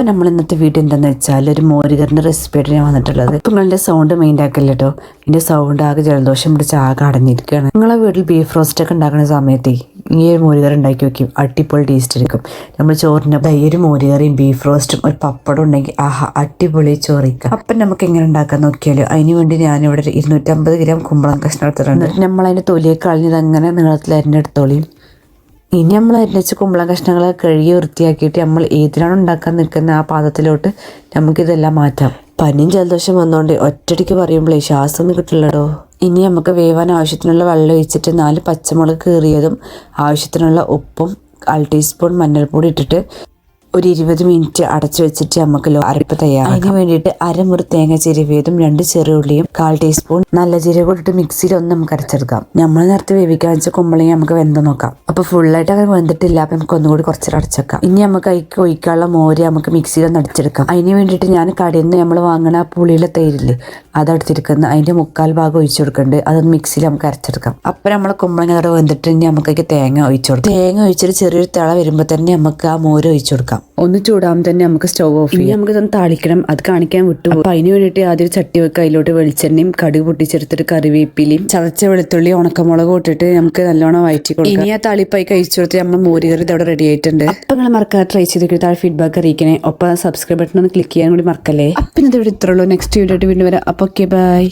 അപ്പം നമ്മൾ ഇന്നത്തെ വീഡിയോ എന്താണെന്ന് വെച്ചാൽ ഒരു മോരുകറിൻ്റെ റെസിപ്പിയായിട്ട് ഞാൻ വന്നിട്ടുള്ളത്. ഇപ്പം നിങ്ങളുടെ സൗണ്ട് മെയിൻ ആക്കല്ലോ കേട്ടോ. എൻ്റെ സൗണ്ട് ആകെ ജലദോഷം പിടിച്ച് ആകെ അടഞ്ഞിരിക്കുകയാണ്. നിങ്ങളെ വീട്ടിൽ ബീഫ് റോസ്റ്റ് ഒക്കെ ഉണ്ടാക്കുന്ന സമയത്ത് ഈ ഒരു മോരുകറി ഉണ്ടാക്കി വയ്ക്കും, അടിപൊളി ടേസ്റ്റ് എടുക്കും. നമ്മൾ ചോറിൻ്റെ ഈ ഒരു മോരുകറിയും ബീഫ് റോസ്റ്റും ഒരു പപ്പടം ഉണ്ടെങ്കിൽ ആഹാ അടിപൊളി ചോറിക്കാം. അപ്പം നമുക്ക് എങ്ങനെ ഉണ്ടാക്കാൻ നോക്കിയാലോ. അതിന് വേണ്ടി ഞാനിവിടെ 250 ഗ്രാം കുമ്പളം കഷ്ണം എടുത്തിട്ടുണ്ട്. നമ്മളതിൻ്റെ തൊലിയൊക്കെ കളഞ്ഞത് അങ്ങനെ നീളത്തിൽ അരിഞ്ഞെടുത്തോളിയും. ഇനി നമ്മൾ അരിഞ്ഞ കുമ്പളം കഷ്ണങ്ങൾ കഴുകി വൃത്തിയാക്കിയിട്ട് നമ്മൾ ഏതിനാണ് ഉണ്ടാക്കാൻ നിൽക്കുന്ന ആ പാത്രത്തിലോട്ട് നമുക്കിതെല്ലാം മാറ്റാം. പനിയും ജലദോഷം വന്നുകൊണ്ട് ഒറ്റടിക്ക് പറയുമ്പോഴേ ശ്വാസം ഒന്നും കിട്ടില്ലടോ. ഇനി നമുക്ക് വേവാൻ ആവശ്യത്തിനുള്ള വെള്ളം ഒഴിച്ചിട്ട് 4 പച്ചമുളക് കീറിയതും ആവശ്യത്തിനുള്ള ഉപ്പും 1 ടീസ്പൂൺ മഞ്ഞൾപ്പൊടി ഇട്ടിട്ട് ഒരു 20 മിനിറ്റ് അടച്ചു വെച്ചിട്ട് നമുക്ക് അരപ്പ് തയ്യാറാക്കാം. അതിന് വേണ്ടിയിട്ട് അരമുറി തേങ്ങ ചിരവിയതും 2 ചെറിയ ഉള്ളിയും 1/4 ടീസ്പൂൺ നല്ല ജീരകം ഇട്ടിട്ട് മിക്സിയിൽ ഒന്ന് നമുക്ക് അരച്ചെടുക്കാം. നമ്മൾ നേരത്തെ വേവിക്കാൻ വെച്ച കുമ്പളങ്ങി നമുക്ക് വെന്ത് നോക്കാം. അപ്പോൾ ഫുള്ളായിട്ട് അങ്ങനെ വെന്തിട്ടില്ല. അപ്പം നമുക്ക് ഒന്നുകൂടി കുറച്ച് അടച്ചേക്കാം. ഇനി നമുക്ക് അതിക്ക് ഒഴിക്കാനുള്ള മോര് നമുക്ക് മിക്സിയിൽ ഒന്ന് അടിച്ചെടുക്കാം. അതിന് വേണ്ടിയിട്ട് ഞാൻ കടയിൽ നിന്ന് നമ്മൾ വാങ്ങണ പുളിയിലെ തൈരില്ലേ അതെടുത്തിരിക്കുന്നത്, അതിൻ്റെ 1/4 ഭാഗം ഒഴിച്ചു കൊടുക്കുന്നുണ്ട്. അതൊന്ന് മിക്സിയിൽ നമുക്ക് അരച്ചെടുക്കാം. അപ്പം നമ്മൾ കുമ്പളങ്ങ അവിടെ വെന്തിട്ട് ഇനി നമുക്ക് തേങ്ങ ഒഴിച്ചു കൊടുക്കാം. തേങ്ങ ഒഴിച്ചിട്ട് ചെറിയൊരു തിള വരുമ്പോൾ തന്നെ നമുക്ക് ആ മോര് ഒഴിച്ചു കൊടുക്കാം. ഒന്ന് ചൂടാകുമ്പോൾ തന്നെ നമുക്ക് സ്റ്റവ് ഓഫ് ചെയ്യാം. നമുക്ക് ഇതൊന്ന് താളിക്കണം, അത് കാണിക്കാൻ വിട്ടു. അപ്പം അതിന് വേണ്ടിയിട്ട് ആദ്യം ഒരു ചട്ടി വെക്കുക. അതിലോട്ട് വെളിച്ചെണ്ണയും കടുക് പൊട്ടിച്ചെടുത്തിട്ട് കറിവേപ്പിലയും ചതച്ച വെളുത്തുള്ളി ഉണക്കമുളക് ഇട്ടിട്ട് നമുക്ക് നല്ലോണം വഴറ്റി കൊടുക്കാം. ഇനി ആ താളിപ്പായി കഴിച്ചു കൊടുത്ത് നമ്മൾ മോരുകറി ഇതവിടെ റെഡി ആയിട്ടുണ്ട്. അപ്പം നിങ്ങൾ മറക്കാതെ ട്രൈ ചെയ്ത് താഴെ ഫീഡ്ബാക്ക് അറിയിക്കണേ. ഒപ്പം സബ്സ്ക്രൈബ് ബട്ടൺ ഒന്ന് ക്ലിക്ക് ചെയ്യാൻ കൂടി മറക്കല്ലേ. അപ്പം ഇത് ഇവിടെ ഇത്രയുള്ളൂ. നെക്സ്റ്റ് വീഡിയോ ആയിട്ട് വീണ്ടും വരാം. അപ്പോൾ ഓക്കെ ബൈ.